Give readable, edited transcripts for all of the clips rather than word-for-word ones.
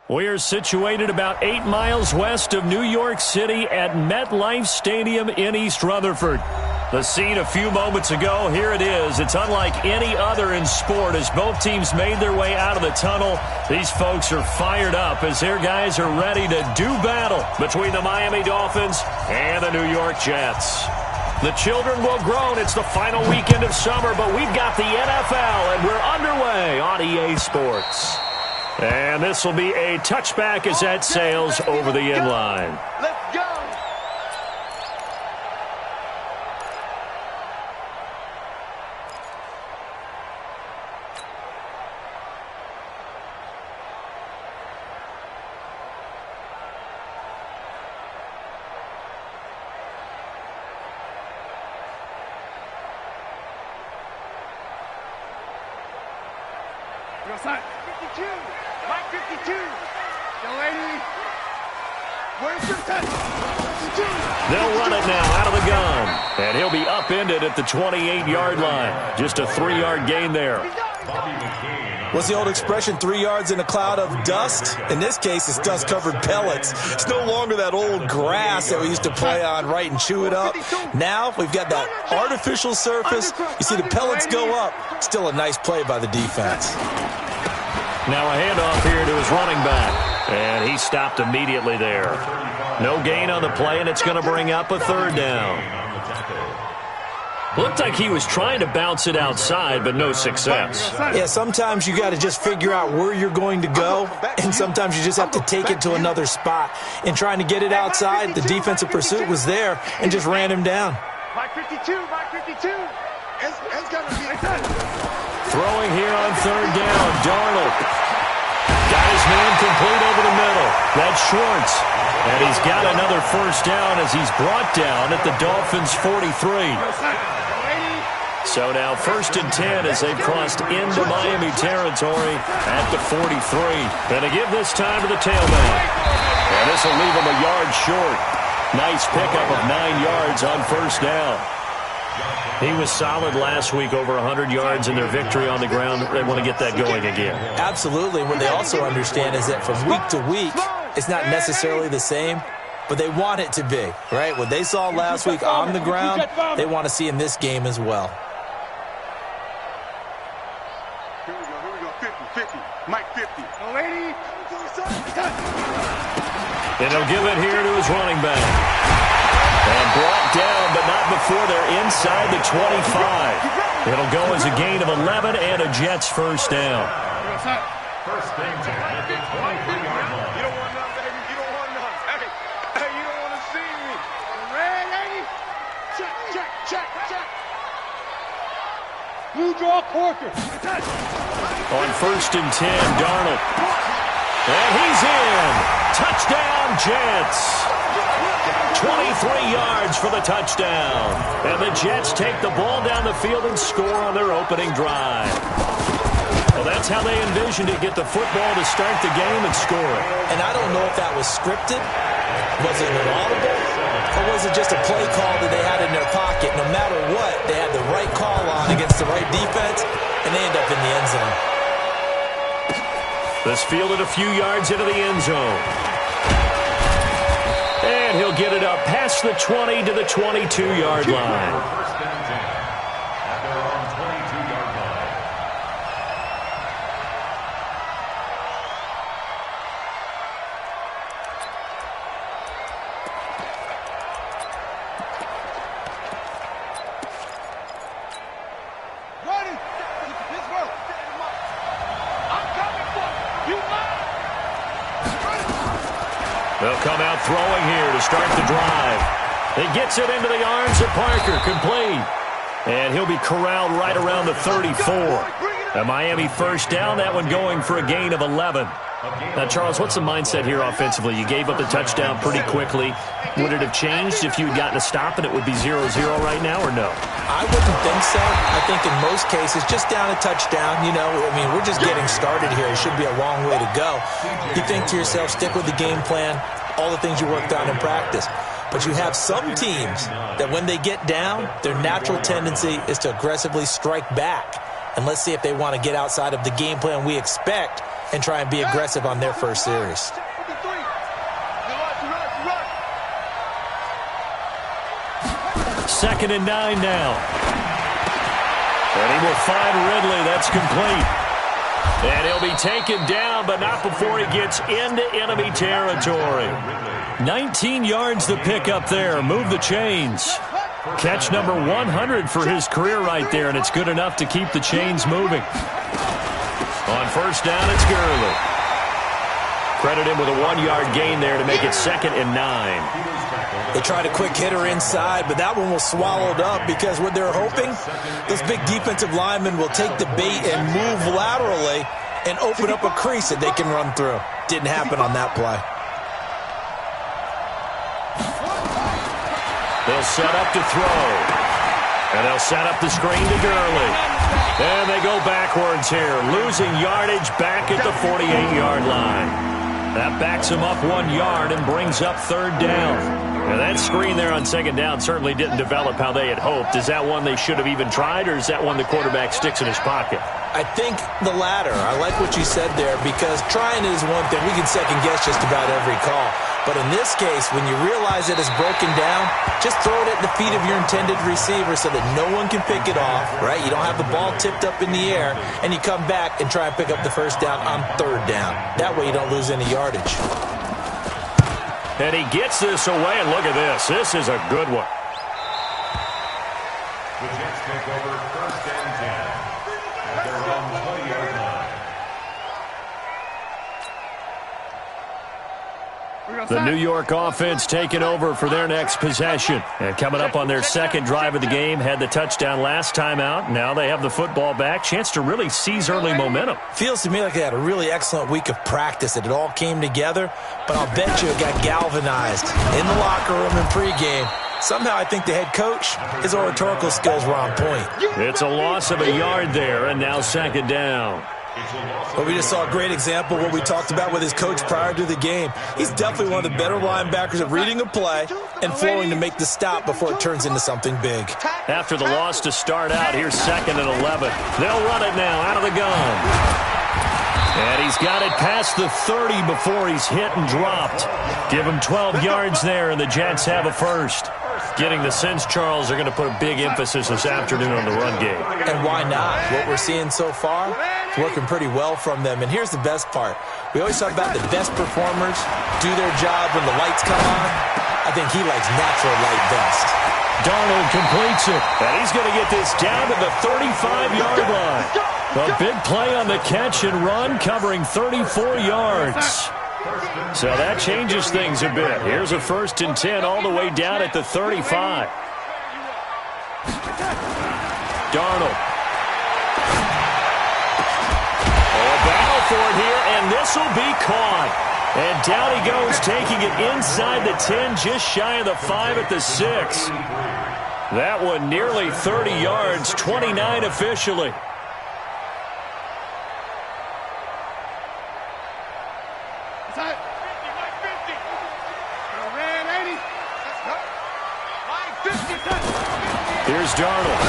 We're situated about 8 miles west of New York City at MetLife Stadium in East Rutherford. The scene a few moments ago, here it is. It's unlike any other in sport as both teams made their way out of the tunnel. These folks are fired up as their guys are ready to do battle between the Miami Dolphins and the New York Jets. The children will groan. It's the final weekend of summer, but we've got the NFL, and we're underway on EA Sports. And this will be a touchback as that sails over the end line. Let's go! Outside. 52. Mike 52. Young lady. Where's your touch? 52. They'll run it now out of the gun. And he'll be upended at the 28-yard line. Just a 3-yard gain there. What's the old expression, 3 yards in a cloud of dust? In this case, it's dust-covered pellets. It's no longer that old grass that we used to play on, right, and chew it up. Now we've got that artificial surface. You see the pellets go up. Still a nice play by the defense. Now a handoff here to his running back. And he stopped immediately there. No gain on the play, and it's going to bring up a 3rd down. Looked like he was trying to bounce it outside, but no success. Yeah, sometimes you got to just figure out where you're going to go, and sometimes you just have to take it to another spot. In trying to get it outside, the defensive pursuit was there and just ran him down. Mike 52, Mike 52. It's got to be a touch. Throwing here on 3rd down, Darnold. Got his man complete over the middle. That's Schwartz. And he's got another 1st down as he's brought down at the Dolphins' 43. So now 1st and 10 as they've crossed into Miami territory at the 43. And to give this time to the tailback. And this will leave him a yard short. Nice pickup of 9 yards on 1st down. He was solid last week, over 100 yards in their victory on the ground. They want to get that going again. Absolutely. What they also understand is that from week to week, it's not necessarily the same, but they want it to be, right? What they saw last week on the ground, they want to see in this game as well. Here we go, 50, Mike 50. No lady. And he'll give it here to his running back. And brought down, but not before they're inside the 25. It'll go as a gain of 11 and a Jets 1st down. First thing to at the 23-yard line. You don't want none, baby. You don't want none. Hey, you don't want to see me. Ready? Check. Blue draw Corker. On 1st and 10, Darnold. And he's in. Touchdown, Jets. 23 yards for the touchdown. And the Jets take the ball down the field and score on their opening drive. Well, that's how they envisioned it, get the football to start the game and score it. And I don't know if that was scripted. Was it an audible? Or was it just a play call that they had in their pocket? No matter what, they had the right call on against the right defense, and they end up in the end zone. This fielded a few yards into the end zone. And he'll get it up past the 20 to the 22-yard line. First and 10 at their own 22-yard line. Running. This work. I'm coming for you. You mine. They'll come out throwing here to start the drive. He gets it into the arms of Parker, complete. And he'll be corralled right around the 34. A Miami 1st down, that one going for a gain of 11. Now, Charles, what's the mindset here offensively? You gave up the touchdown pretty quickly. Would it have changed if you had gotten a stop and it would be 0-0 right now, or no? I wouldn't think so. I think in most cases, just down a touchdown, you know, I mean, we're just getting started here. It should be a long way to go. You think to yourself, stick with the game plan, all the things you worked on in practice. But you have some teams that when they get down, their natural tendency is to aggressively strike back. And let's see if they want to get outside of the game plan we expect and try and be aggressive on their first series. Second and 9 now. And he will find Ridley. That's complete. And he'll be taken down, but not before he gets into enemy territory. 19 yards the pick up there. Move the chains. Catch number 100 for his career right there, and it's good enough to keep the chains moving. On first down, it's Gurley. Credit him with a 1-yard gain there to make it 2nd and 9. They tried a quick hitter inside, but that one was swallowed up because what they're hoping, those big defensive linemen will take the bait and move laterally and open up a crease that they can run through. Didn't happen on that play. They'll set up to throw. And they'll set up the screen to Gurley. And they go backwards here, losing yardage back at the 48-yard line. That backs him up 1 yard and brings up 3rd down. Now that screen there on 2nd down certainly didn't develop how they had hoped. Is that one they should have even tried, or is that one the quarterback sticks in his pocket? I think the latter. I like what you said there, because trying is one thing. We can second guess just about every call. But in this case, when you realize it is broken down, just throw it at the feet of your intended receiver so that no one can pick it off, right? You don't have the ball tipped up in the air, and you come back and try and pick up the first down on 3rd down. That way you don't lose any yardage. And he gets this away, and look at this. This is a good one. The Jets take over 1st and 10 at their own 20-yard line. The New York offense taking over for their next possession. And coming up on their 2nd drive of the game, had the touchdown last time out. Now they have the football back. Chance to really seize early momentum. Feels to me like they had a really excellent week of practice. It all came together, but I'll bet you it got galvanized in the locker room in pregame. Somehow I think the head coach, his oratorical skills were on point. It's a loss of a yard there, and now 2nd down. But we just saw a great example of what we talked about with his coach prior to the game. He's definitely one of the better linebackers at reading a play and flowing to make the stop before it turns into something big. After the loss to start out, here's 2nd and 11. They'll run it now out of the gun. And he's got it past the 30 before he's hit and dropped. Give him 12 yards there, and the Jets have a first. Getting the sense, Charles, they're going to put a big emphasis this afternoon on the run game. And why not? What we're seeing so far is working pretty well from them. And here's the best part. We always talk about the best performers do their job when the lights come on. I think he likes natural light best. Darnold completes it, and he's going to get this down to the 35-yard line. A big play on the catch and run, covering 34 yards. So that changes things a bit. Here's a 1st and 10 all the way down at the 35. Darnold. A battle for it here, and this will be caught. And down he goes, taking it inside the 10, just shy of the 5 at the 6. That one nearly 30 yards, 29 officially. Here's Darnold.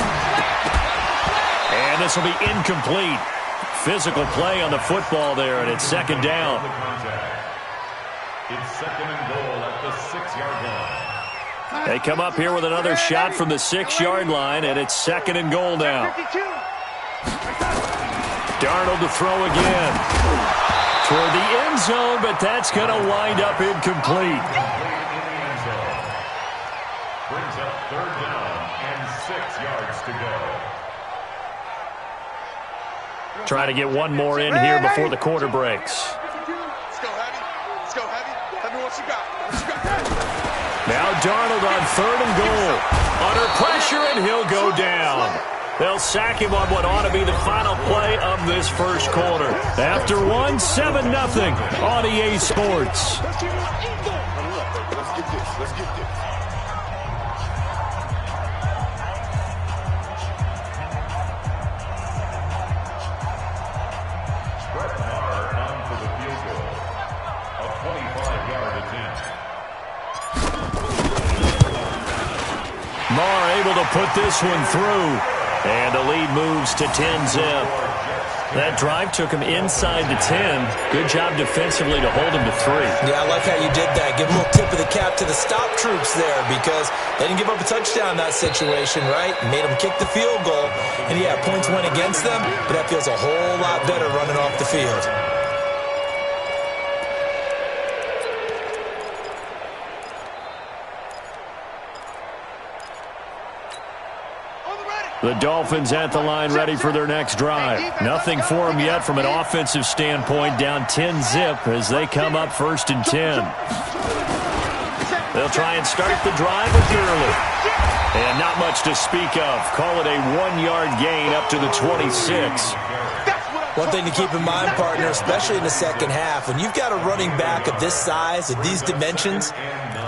And this will be incomplete. Physical play on the football there, and it's 2nd down. It's 2nd and goal at the 6-yard line. They come up here with another shot from the 6-yard line, and it's 2nd and goal now. Darnold to throw again. Toward the end zone, but that's going to wind up incomplete. Brings up 3rd down and 6 yards to go. Trying to get one more in here before the quarter breaks. Let's go, Heavy. Let's go, Heavy. Tell me what you got. Now Darnold on 3rd and goal. Under pressure, and he'll go down. They'll sack him on what ought to be the final play of this first quarter. After 7-0 on EA Sports. Let's get this. Marr able to put this one through. And the lead moves to 10-zip. That drive took him inside the 10. Good job defensively to hold him to 3. Yeah, I like how you did that. Give a little tip of the cap to the stop troops there because they didn't give up a touchdown in that situation, right? Made them kick the field goal. And, yeah, points went against them, but that feels a whole lot better running off the field. The Dolphins at the line ready for their next drive. Nothing for them yet from an offensive standpoint. Down 10-zip as they come up 1st and 10. They'll try and start the drive with Gurley. And not much to speak of. Call it a 1-yard gain up to the 26. One thing to keep in mind, partner, especially in the second half, when you've got a running back of this size, of these dimensions,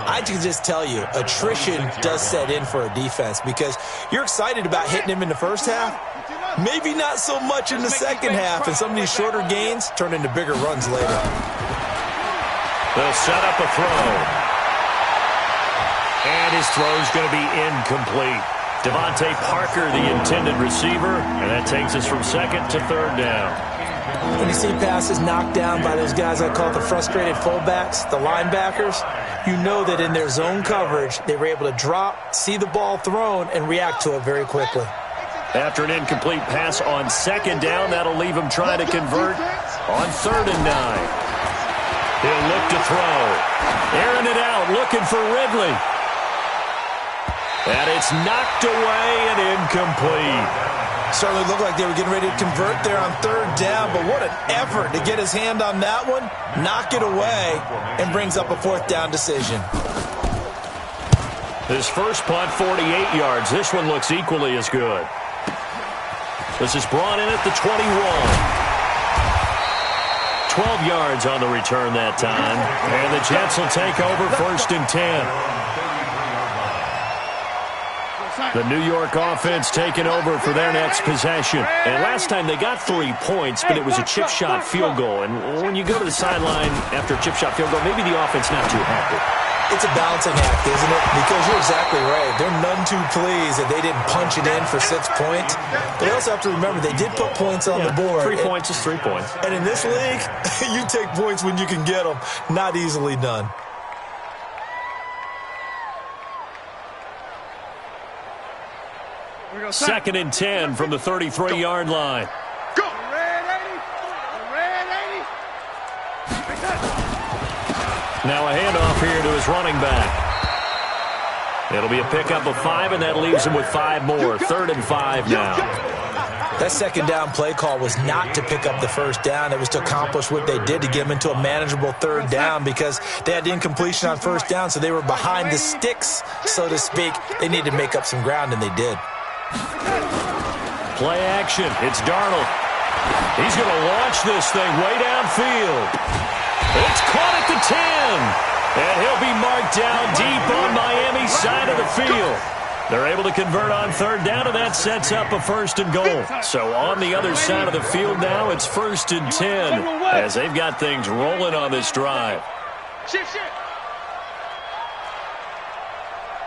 I can just tell you, attrition does set in for a defense because you're excited about hitting him in the first half, maybe not so much in the second half, and some of these shorter gains turn into bigger runs later. They'll set up a throw. And his throw's going to be incomplete. Devontae Parker, the intended receiver, and that takes us from 2nd to 3rd down. When you see passes knocked down by those guys I call the frustrated fullbacks, the linebackers, you know that in their zone coverage, they were able to drop, see the ball thrown, and react to it very quickly. After an incomplete pass on 2nd down, that'll leave him trying to convert on 3rd and 9. He'll look to throw. Airing it out, looking for Ridley. And it's knocked away and incomplete. Certainly looked like they were getting ready to convert there on 3rd down, but what an effort to get his hand on that one, knock it away, and brings up a 4th down decision. His first punt, 48 yards. This one looks equally as good. This is brought in at the 21. 12 yards on the return that time. And the Jets will take over 1st and 10. The New York offense taking over for their next possession. And last time they got 3 points, but it was a chip shot field goal. And when you go to the sideline after a chip shot field goal, maybe the offense not too happy. It's a balancing act, isn't it? Because you're exactly right. They're none too pleased that they didn't punch it in for 6 points. But they also have to remember they did put points on the board. 3 points is 3 points. And in this league, you take points when you can get them. Not easily done. Second and 10 from the 33-yard line. Go! Red 80! Red 80! Now a handoff here to his running back. It'll be a pickup of 5, and that leaves him with 5 more. 3rd and 5 now. That 2nd down play call was not to pick up the 1st down. It was to accomplish what they did to get them into a manageable 3rd down because they had the incompletion on 1st down, so they were behind the sticks, so to speak. They needed to make up some ground, and they did. Play action. It's Darnold. He's going to launch this thing way downfield. It's caught at the 10. And he'll be marked down deep on Miami's side of the field. They're able to convert on 3rd down, and that sets up a 1st and goal. So on the other side of the field now, it's 1st and 10 as they've got things rolling on this drive. Shit.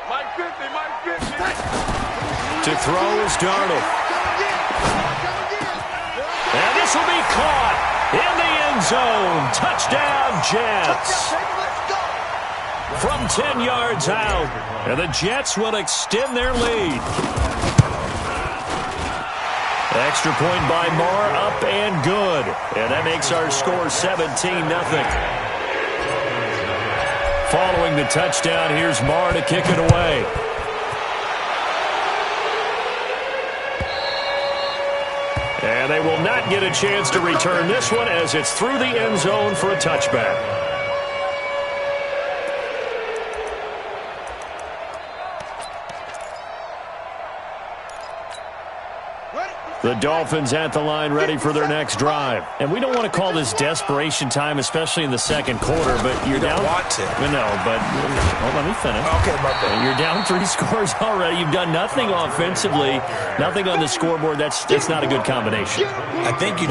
Mike 50, Mike 50. To throw is Darnold. And this will be caught in the end zone. Touchdown, Jets. From 10 yards out. And the Jets will extend their lead. Extra point by Marr, up and good. And that makes our score 17-0. Following the touchdown, here's Marr to kick it away. And they will not get a chance to return this one as it's through the end zone for a touchback. The Dolphins at the line ready for their next drive. And we don't want to call this desperation time, especially in the second quarter, but you're down. You don't want to. No, but let me finish. Okay, my bad. You're down 3 scores already. You've done nothing offensively, nothing on the scoreboard. That's not a good combination. I think you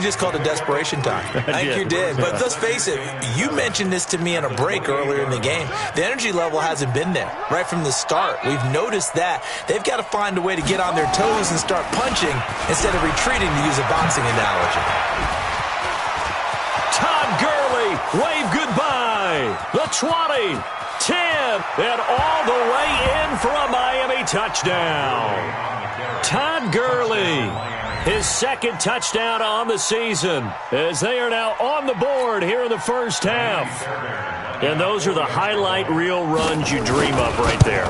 just called it desperation time. I think you did. But let's face it, you mentioned this to me in a break earlier in the game. The energy level hasn't been there right from the start. We've noticed that. They've got to find a way to get on their toes and start punching punching instead of retreating, to use a boxing analogy. Todd Gurley, wave goodbye. The 20, 10, and all the way in for a Miami touchdown. Todd Gurley, his second touchdown on the season, as they are now on the board here in the first half. And those are the highlight reel runs you dream of right there.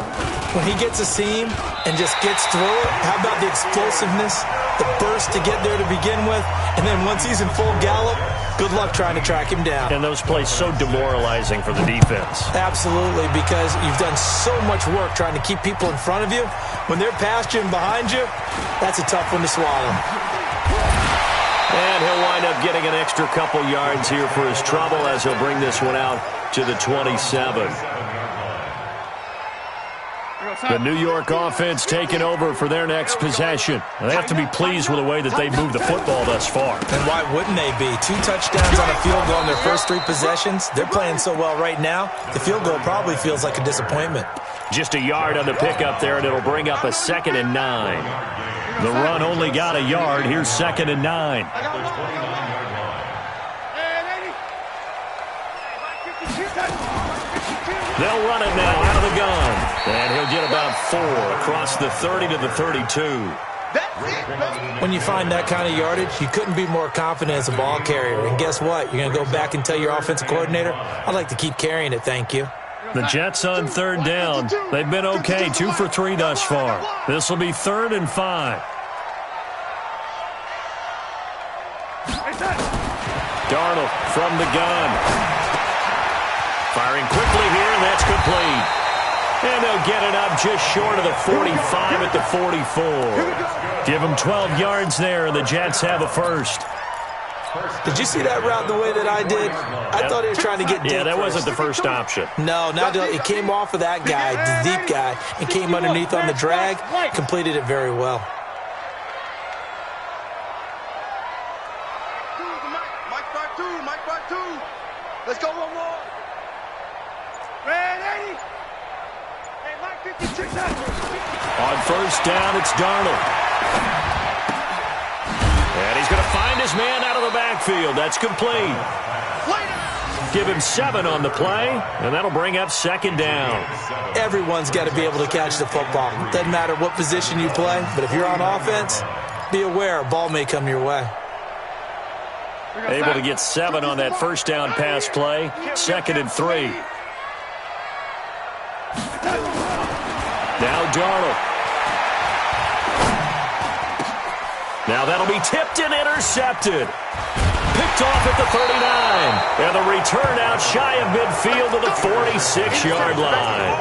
When he gets a seam and just gets through it, how about the explosiveness, the burst to get there to begin with, and then once he's in full gallop, good luck trying to track him down. And those plays so demoralizing for the defense. Absolutely, because you've done so much work trying to keep people in front of you. When they're past you and behind you, that's a tough one to swallow. And he'll wind up getting an extra couple yards here for his trouble as he'll bring this one out to the 27. The New York offense taking over for their next possession. They have to be pleased with the way that they've moved the football thus far. And why wouldn't they be? 2 touchdowns on a field goal in their first 3 possessions. They're playing so well right now, the field goal probably feels like a disappointment. Just a yard on the pickup there, and it'll bring up a 2nd and 9. The run only got a yard. Here's 2nd and 9. They'll run it now out of the gun. And he'll get about 4 across the 30 to the 32. When you find that kind of yardage, you couldn't be more confident as a ball carrier. And guess what? You're going to go back and tell your offensive coordinator, I'd like to keep carrying it, thank you. The Jets on 3rd down. They've been okay, 2 for 3 thus far. This will be 3rd and 5. Darnold from the gun. Firing quickly here, and that's complete. And they'll get it up just short of the 45 at the 44. Give them 12 yards there, and the Jets have a first. Did you see that route the way that I did? I thought he was trying to get deep. Yeah, that wasn't the first option. No, it came off of that guy, the deep guy, and came underneath on the drag. Completed it very well. Mike 2. Let's go one more. Red 80. Hey, Mike 52. On 1st down, it's Darnold. And he's going to find his man out of the backfield. That's complete. Give him 7 on the play, and that'll bring up 2nd down. Everyone's got to be able to catch the football. Doesn't matter what position you play, but if you're on offense, be aware a ball may come your way. Able to get 7 on that 1st down pass play. 2nd and 3. Now Darnold. Now that'll be tipped and intercepted. Picked off at the 39. And the return out shy of midfield to the 46-yard line.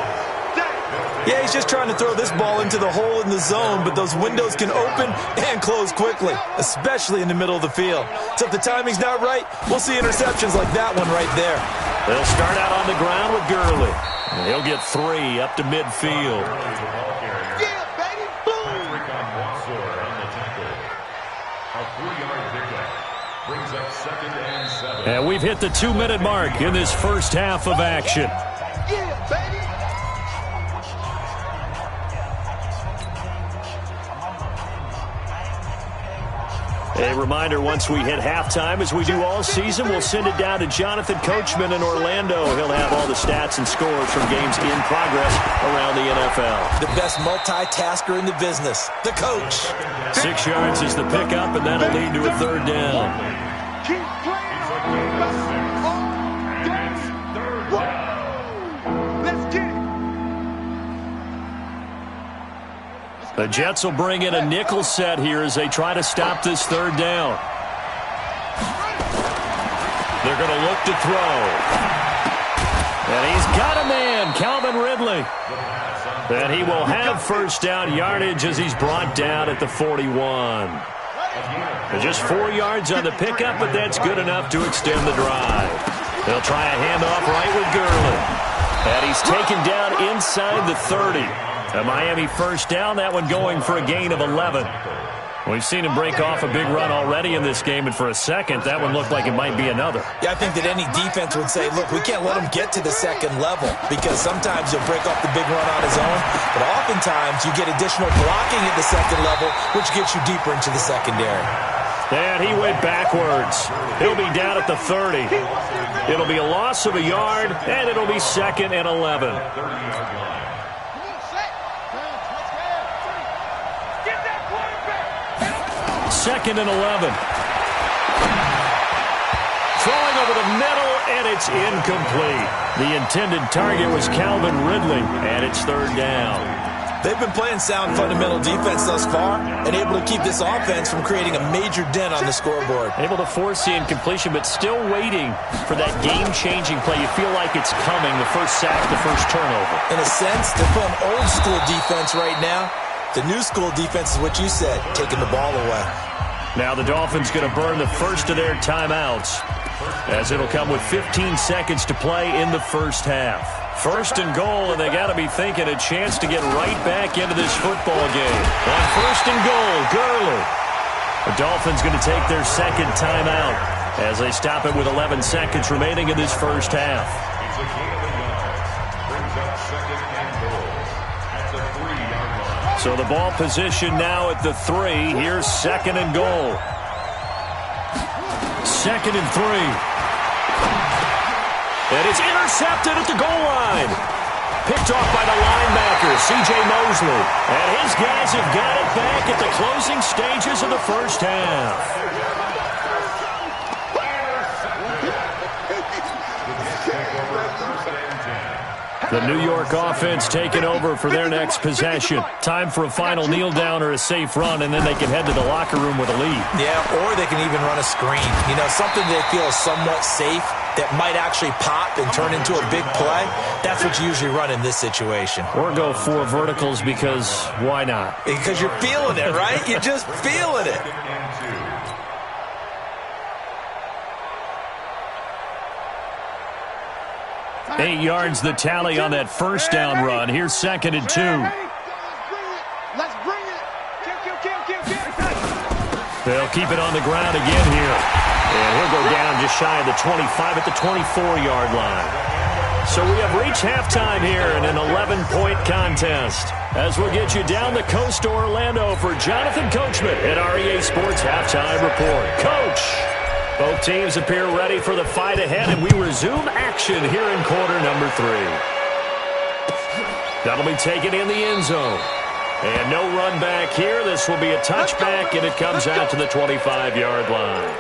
Yeah, he's just trying to throw this ball into the hole in the zone, but those windows can open and close quickly, especially in the middle of the field. So if the timing's not right, we'll see interceptions like that one right there. They'll start out on the ground with Gurley. And he'll get 3 up to midfield. Yeah, baby, boom. And we've hit the 2-minute mark in this first half of action. Yeah, baby. A reminder, once we hit halftime, as we do all season, we'll send it down to Jonathan Coachman in Orlando. He'll have all the stats and scores from games in progress around the NFL. The best multitasker in the business, the coach. 6 yards is the pickup, and that'll lead to a 3rd down. Keep playing. Let's get it. The Jets will bring in a nickel set here as they try to stop this 3rd down. They're going to look to throw. And he's got a man, Calvin Ridley. And he will have 1st down yardage as he's brought down at the 41. Just 4 yards on the pickup, but that's good enough to extend the drive. They'll try a handoff right with Gurley. And he's taken down inside the 30. A Miami 1st down, that one going for a gain of 11. We've seen him break off a big run already in this game, and for a second, that one looked like it might be another. Yeah, I think that any defense would say, look, we can't let him get to the 2nd level, because sometimes he'll break off the big run on his own, but oftentimes you get additional blocking at the second level, which gets you deeper into the secondary. And he went backwards. He'll be down at the 30. It'll be a loss of a yard, and it'll be 2nd and 11. Second and 11. Throwing over the middle, and it's incomplete. The intended target was Calvin Ridley, and it's 3rd down. They've been playing sound fundamental defense thus far and able to keep this offense from creating a major dent on the scoreboard. Able to force the incompletion, but still waiting for that game-changing play. You feel like it's coming, the first sack, the first turnover. In a sense, they're playing old-school defense right now. The new-school defense is what you said, taking the ball away. Now the Dolphins going to burn the first of their timeouts, as it'll come with 15 seconds to play in the first half. 1st and goal, and they got to be thinking a chance to get right back into this football game. On 1st and goal, Gurley. The Dolphins going to take their second timeout as they stop it with 11 seconds remaining in this first half. So the ball position now at the 3. Here's 2nd and goal. 2nd and 3. And it's intercepted at the goal line. Picked off by the linebacker, C.J. Mosley. And his guys have got it back at the closing stages of the first half. The New York offense taking over for their next possession. Time for a final kneel down or a safe run, and then they can head to the locker room with a lead. Yeah, or they can even run a screen. You know, something they feel is somewhat safe that might actually pop and turn into a big play. That's what you usually run in this situation. Or go 4 verticals because why not? Because you're feeling it, right? You're just feeling it. Eight yards the tally on that first down run. Here's 2nd and 2. Let's bring it. They'll keep it on the ground again here. And he'll go down just shy of the 25 at the 24-yard line. So we have reached halftime here in an 11-point contest. As we'll get you down the coast to Orlando for Jonathan Coachman at REA Sports Halftime Report. Coach! Both teams appear ready for the fight ahead, and we resume action here in quarter number 3. That'll be taken in the end zone. And no run back here. This will be a touchback, and it comes out to the 25-yard line.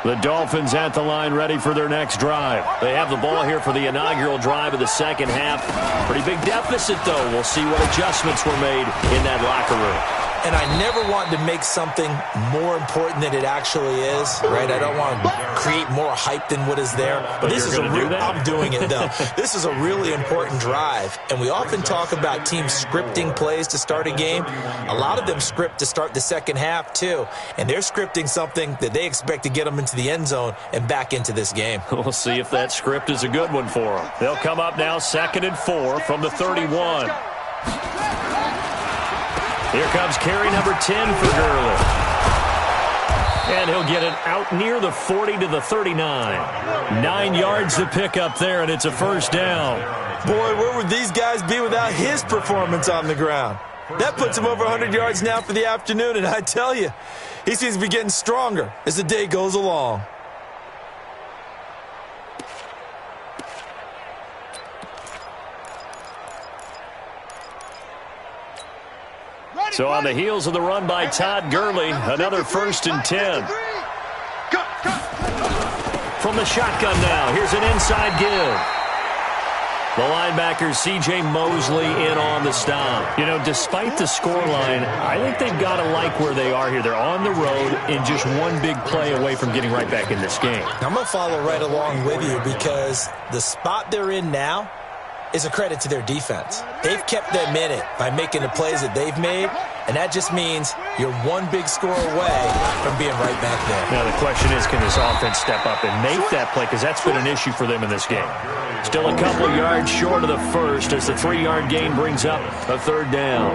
The Dolphins at the line ready for their next drive. They have the ball here for the inaugural drive of the second half. Pretty big deficit, though. We'll see what adjustments were made in that locker room. And I never want to make something more important than it actually is, right? I don't want to create more hype than what is there. But this is a real, I'm doing it, though. This is a really important drive. And we often talk about teams scripting plays to start a game. A lot of them script to start the second half, too. And they're scripting something that they expect to get them into the end zone and back into this game. We'll see if that script is a good one for them. They'll come up now 2nd and 4 from the 31. Here comes carry number 10 for Gurley. And he'll get it out near the 40 to the 39. 9 yards to pick up there, and it's a first down. Boy, where would these guys be without his performance on the ground? That puts him over 100 yards now for the afternoon, and I tell you, he seems to be getting stronger as the day goes along. So on the heels of the run by Todd Gurley, another 1st and 10. From the shotgun now, here's an inside give. The linebacker, C.J. Mosley, in on the stop. You know, despite the scoreline, I think they've got to like where they are here. They're on the road and just one big play away from getting right back in this game. I'm going to follow right along with you because the spot they're in now is a credit to their defense. They've kept them in it by making the plays that they've made, and that just means you're one big score away from being right back there. Now the question is, can this offense step up and make that play? Because that's been an issue for them in this game. Still a couple yards short of the first as the 3-yard gain brings up a 3rd down.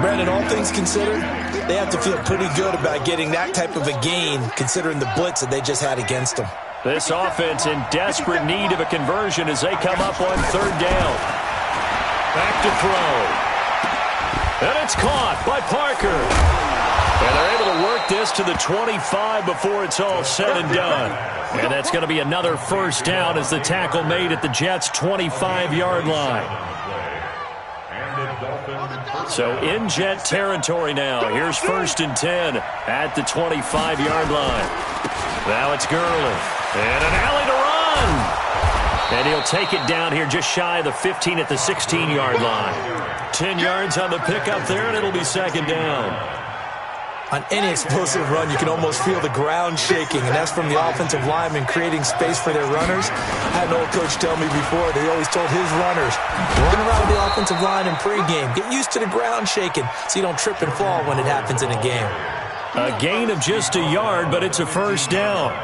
Brandon, all things considered, they have to feel pretty good about getting that type of a gain, considering the blitz that they just had against them. This offense in desperate need of a conversion as they come up on third down. Back to throw. And it's caught by Parker. And they're able to work this to the 25 before it's all said and done. And that's going to be another first down as the tackle made at the Jets' 25-yard line. So in Jet territory now. Here's 1st and 10 at the 25-yard line. Now it's Gurley. And an alley to run. And he'll take it down here just shy of the 15 at the 16-yard line. 10 yards on the pickup there, and it'll be 2nd down. On any explosive run, you can almost feel the ground shaking, and that's from the offensive linemen creating space for their runners. I had an old coach tell me before, they always told his runners, run around the offensive line in pregame. Get used to the ground shaking so you don't trip and fall when it happens in a game. A gain of just a yard, but it's a first down.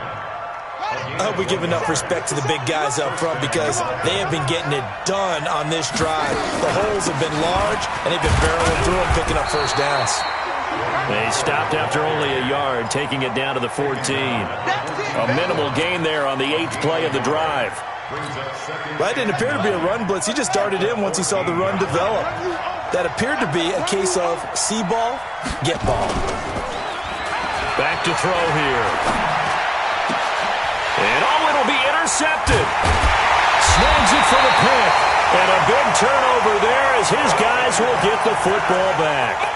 I hope we give enough respect to the big guys up front because they have been getting it done on this drive. The holes have been large, and they've been barreling through and picking up first downs. They stopped after only a yard, taking it down to the 14. A minimal gain there on the 8th play of the drive. That didn't appear to be a run blitz. He just darted in once he saw the run develop. That appeared to be a case of see ball, get ball. Back to throw here. And it'll be intercepted. Snags it for the pick. And a big turnover there as his guys will get the football back.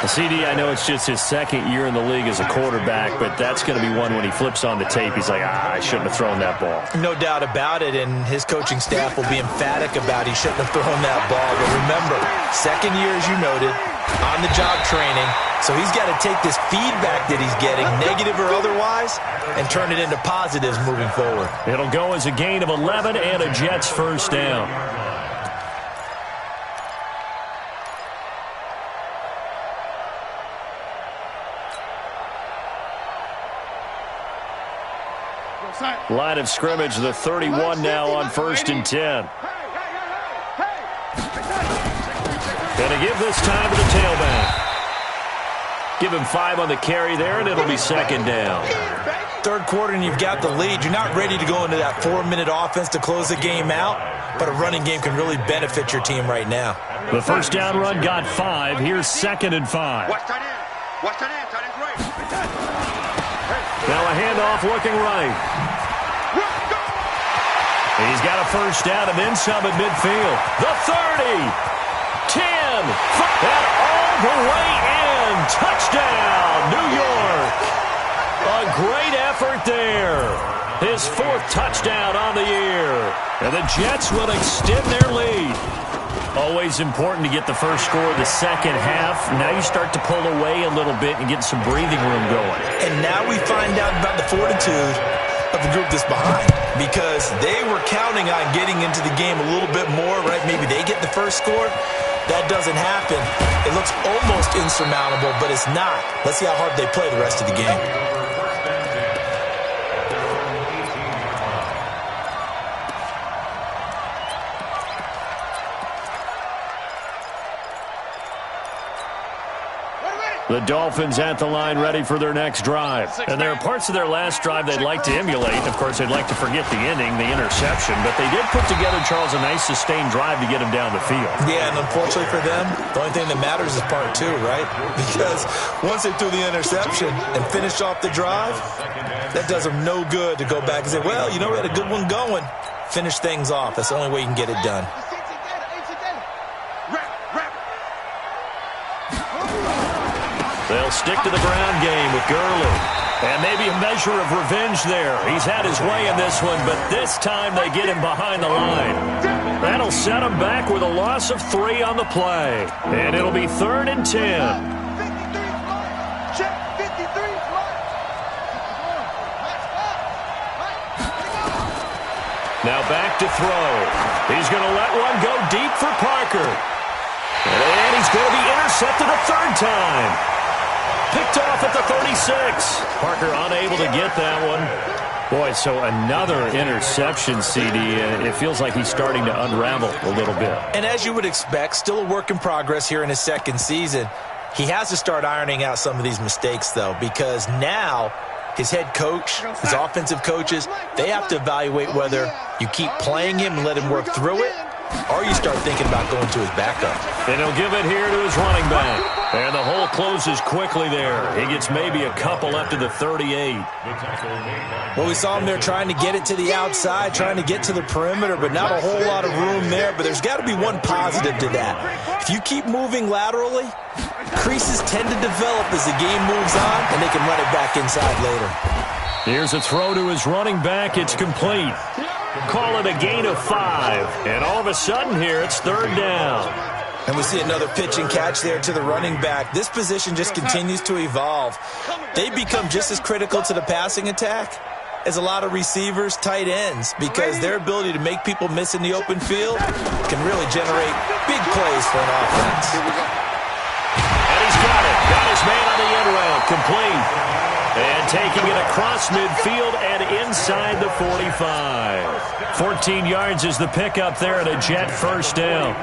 CD, I know it's just his 2nd year in the league as a quarterback, but that's going to be one when he flips on the tape. He's like, I shouldn't have thrown that ball. No doubt about it, and his coaching staff will be emphatic about he shouldn't have thrown that ball. But remember, 2nd year, as you noted, on-the-job training, so he's got to take this feedback that he's getting, negative or otherwise, and turn it into positives moving forward. It'll go as a gain of 11 and a Jets first down. Line of scrimmage, the 31 now on 1st and 10. Gonna give this time to the tailback. Give him 5 on the carry there, and it'll be 2nd down. 3rd quarter, and you've got the lead. You're not ready to go into that 4-minute offense to close the game out, but a running game can really benefit your team right now. The first down run got 5. Here's 2nd and 5. Watch that in. Watch that in. Tight end right. Now a handoff looking right. He's got a first down and then some at midfield. The 30, 10, and all the way in. Touchdown, New York. A great effort there. His 4th touchdown on the year. And the Jets will extend their lead. Always important to get the first score of the second half. Now you start to pull away a little bit and get some breathing room going. And now we find out about the fortitude of the group that's behind, because they were counting on getting into the game a little bit more, right? Maybe they get the first score. That doesn't happen. It looks almost insurmountable, but it's not. Let's see how hard they play the rest of the game. The Dolphins at the line ready for their next drive. And there are parts of their last drive they'd like to emulate. Of course, they'd like to forget the inning, the interception. But they did put together, Charles, a nice sustained drive to get him down the field. Yeah, and unfortunately for them, the only thing that matters is part 2, right? Because once they threw the interception and finished off the drive, that does them no good to go back and say, well, you know, we had a good one going. Finish things off. That's the only way you can get it done. They'll stick to the ground game with Gurley. And maybe a measure of revenge there. He's had his way in this one, but this time they get him behind the line. That'll set him back with a loss of 3 on the play. And it'll be 3rd and 10. Now back to throw. He's going to let one go deep for Parker. And he's going to be intercepted a 3rd time. Picked off at the 36. Parker unable to get that one. Boy, so another interception, CD. It feels like he's starting to unravel a little bit. And as you would expect, still a work in progress here in his second season. He has to start ironing out some of these mistakes, though, because now his head coach, his offensive coaches, they have to evaluate whether you keep playing him and let him work through it, or you start thinking about going to his backup. And he'll give it here to his running back. And the hole closes quickly there. He gets maybe a couple up to the 38. Well, we saw him there trying to get it to the outside, trying to get to the perimeter, but not a whole lot of room there. But there's got to be one positive to that. If you keep moving laterally, creases tend to develop as the game moves on, and they can run it back inside later. Here's a throw to his running back. It's complete. Call it a gain of 5. And all of a sudden here, it's third down. And we see another pitch and catch there to the running back. This position just continues to evolve. They become just as critical to the passing attack as a lot of receivers, tight ends, because their ability to make people miss in the open field can really generate big plays for an offense. And he's got it. Got his man on the end route. Complete. And taking it across midfield and inside the 45. 14 yards is the pickup there and a Jet first down.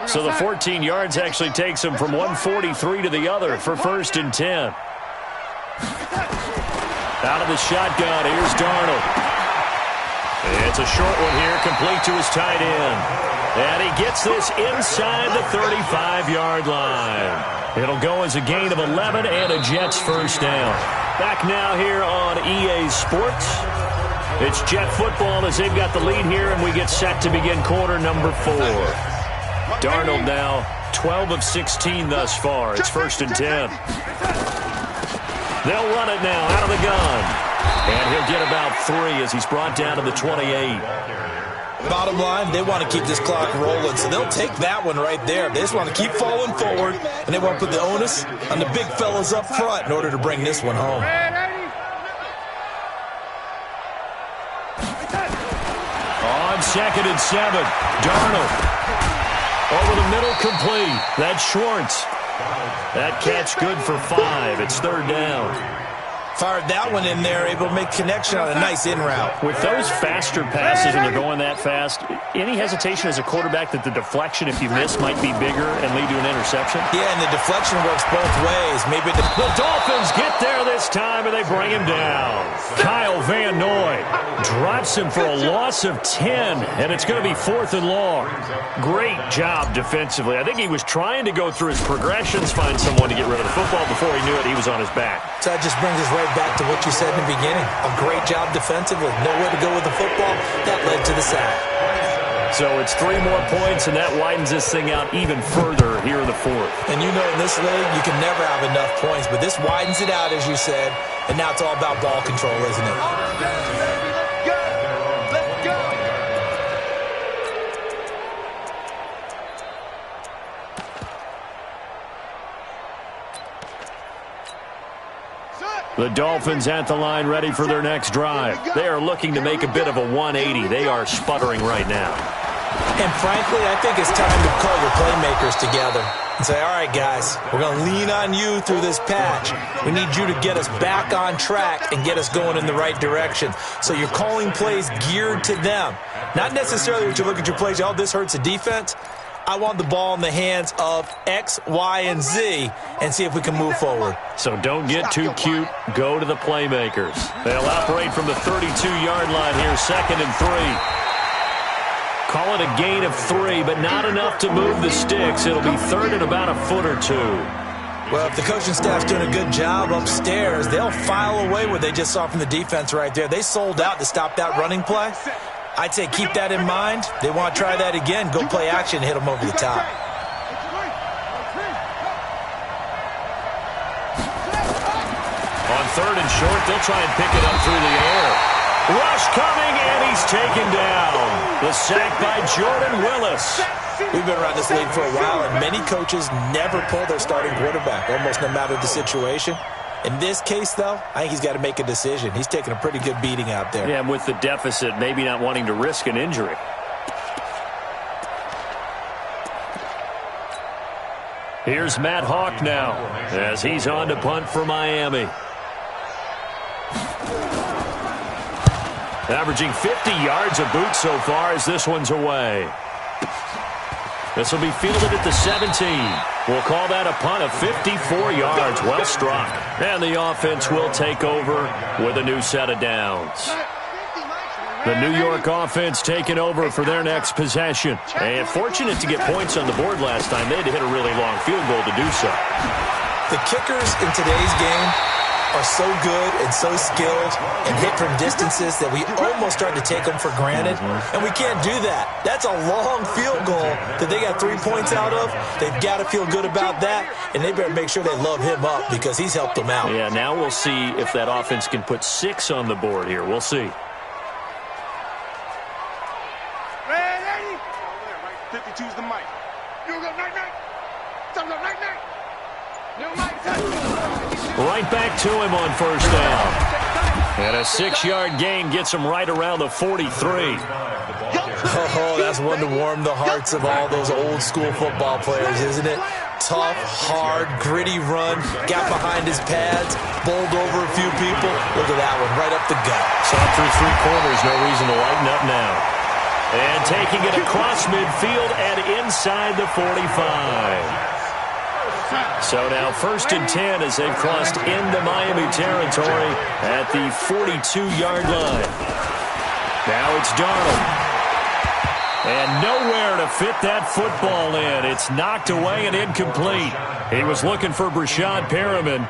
So the 14 yards actually takes him from 143 to the other for first and 10. Out of the shotgun, here's Darnold. It's a short one here, complete to his tight end. And he gets this inside the 35-yard line. It'll go as a gain of 11 and a Jets first down. Back now here on EA Sports. It's Jet football as they've got the lead here, and we get set to begin quarter number 4. Darnold now 12 of 16 thus far. It's first and 10. They'll run it now out of the gun. And he'll get about 3 as he's brought down to the 28. Bottom line, they want to keep this clock rolling, so they'll take that one right there. They just want to keep falling forward, and they want to put the onus on the big fellas up front in order to bring this one home. On second and 7, Darnold. Over the middle, complete. That's Schwartz. That catch good for 5. It's third down. Fired that one in there, able to make connection on a nice in route. With those faster passes and they're going that fast, any hesitation as a quarterback that the deflection, if you miss, might be bigger and lead to an interception? Yeah, and the deflection works both ways. Maybe the Dolphins get there this time, and they bring him down. Kyle Van Noy drops him for a loss of 10, and it's going to be 4th and long. Great job defensively. I think he was trying to go through his progressions, find someone to get rid of the football. Before he knew it, he was on his back. So that just brings us right back to what you said in the beginning. A great job defensively. Nowhere to go with the football. That led to the sack. So it's 3 more points, and that widens this thing out even further here in the 4th. And you know in this league, you can never have enough points, but this widens it out, as you said, and now it's all about ball control, isn't it? The Dolphins at the line ready for their next drive. They are looking to make a bit of a 180. They are sputtering right now. And frankly, I think it's time to call your playmakers together and say, all right, guys, we're going to lean on you through this patch. We need you to get us back on track and get us going in the right direction. So you're calling plays geared to them. Not necessarily what you look at your plays, oh, this hurts the defense. I want the ball in the hands of X, Y, and Z and see if we can move forward. So don't get too cute. Go to the playmakers. They'll operate from the 32-yard line here, 2nd and 3. Call it a gain of 3, but not enough to move the sticks. It'll be 3rd and about a foot or 2. Well, if the coaching staff's doing a good job upstairs, they'll file away what they just saw from the defense right there. They sold out to stop that running play. I'd say keep that in mind. They want to try that again. Go play action, hit them over the top. On 3rd and short, they'll try and pick it up through the air. Rush coming, and he's taken down. The sack by Jordan Willis. We've been around this league for a while, and many coaches never pull their starting quarterback, almost no matter the situation. In this case, though, I think he's got to make a decision. He's taking a pretty good beating out there. Yeah, with the deficit, maybe not wanting to risk an injury. Here's Matt Hawk now as he's on to punt for Miami. Averaging 50 yards a boot so far as this one's away. This will be fielded at the 17. We'll call that a punt of 54 yards. Well struck. And the offense will take over with a new set of downs. The New York offense taking over for their next possession. And fortunate to get points on the board last time. They had to hit a really long field goal to do so. The kickers in today's game are so good and so skilled and hit from distances that we almost start to take them for granted. And we can't do that. That's a long field goal that they got 3 points out of. They've got to feel good about that, and they better make sure they love him up because he's helped them out. Yeah, now we'll see if that offense can put 6 on the board here. We'll see. Ready? 52's the mic. You go night-night. Thumbs up night-night. New mic. Right back to him on first down. And a 6-yard gain gets him right around the 43. Oh, that's one to warm the hearts of all those old school football players, isn't it? Tough, hard, gritty run, got behind his pads, bowled over a few people. Look at that one, right up the gut. Saw through 3 quarters, no reason to lighten up now. And taking it across midfield and inside the 45. So now 1st and 10 as they've crossed into Miami territory at the 42-yard line. Now it's Darnold. And nowhere to fit that football in. It's knocked away and incomplete. He was looking for Brashad Perriman.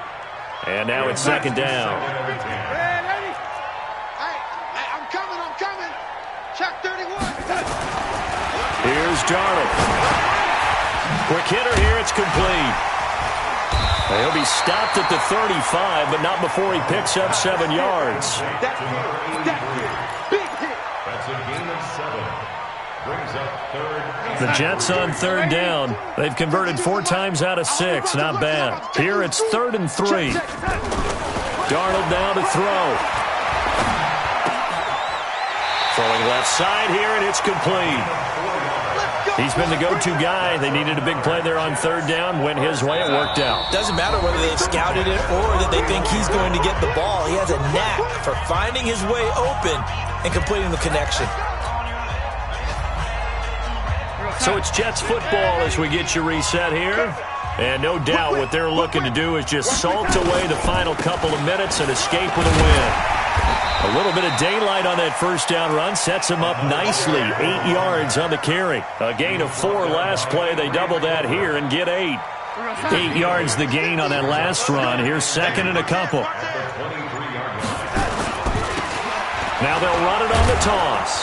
And now it's 2nd down. Ready? Hey, I'm coming. Check 31. Here's Darnold. Quick hitter here, it's complete. He'll be stopped at the 35, but not before he picks up 7 yards. That's a gain of 7. Brings up 3rd. The Jets on 3rd down. They've converted 4 times out of 6. Not bad. Here it's 3rd and 3. Darnold now to throw. Throwing left side here, and it's complete. He's been the go-to guy. They needed a big play there on 3rd down. Went his way. It worked out. Doesn't matter whether they've scouted it or that they think he's going to get the ball. He has a knack for finding his way open and completing the connection. So it's Jets football as we get you reset here. And no doubt what they're looking to do is just salt away the final couple of minutes and escape with a win. A little bit of daylight on that 1st down run sets him up nicely. 8 yards on the carry. A gain of 4 last play. They double that here and get 8. 8 yards the gain on that last run. Here's 2nd and a couple. Now they'll run it on the toss.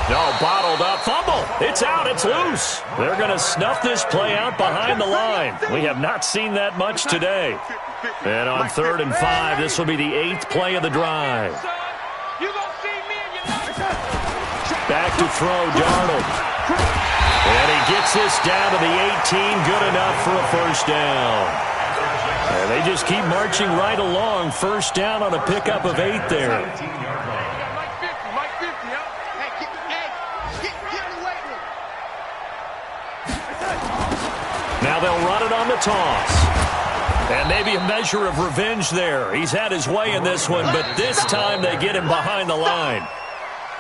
No, bottled up. Fumble. It's out. It's loose. They're going to snuff this play out behind the line. We have not seen that much today. And on 3rd and 5, this will be the 8th play of the drive. Back to throw, Darnold. And he gets this down to the 18. Good enough for a 1st down. And they just keep marching right along. 1st down on a pickup of 8 there. Now they'll run it on the toss. And maybe a measure of revenge there. He's had his way in this one, but this time they get him behind the line.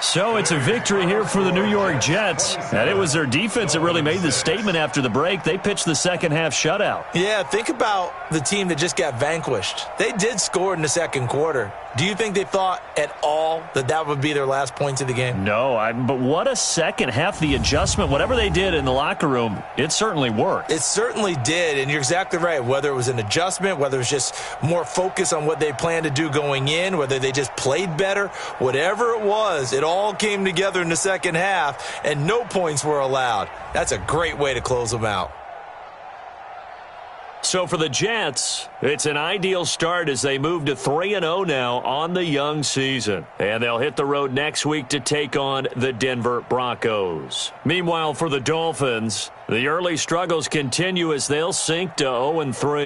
So it's a victory here for the New York Jets. And it was their defense that really made the statement after the break. They pitched the 2nd half shutout. Yeah, think about the team that just got vanquished. They did score in the 2nd quarter. Do you think they thought at all that that would be their last points of the game? No, but what a 2nd half. The adjustment, whatever they did in the locker room, it certainly worked. It certainly did, and you're exactly right. Whether it was an adjustment, whether it was just more focus on what they planned to do going in, whether they just played better, whatever it was, it all came together in the 2nd half, and no points were allowed. That's a great way to close them out. So for the Jets, it's an ideal start as they move to 3-0 now on the young season. And they'll hit the road next week to take on the Denver Broncos. Meanwhile, for the Dolphins, the early struggles continue as they'll sink to 0-3.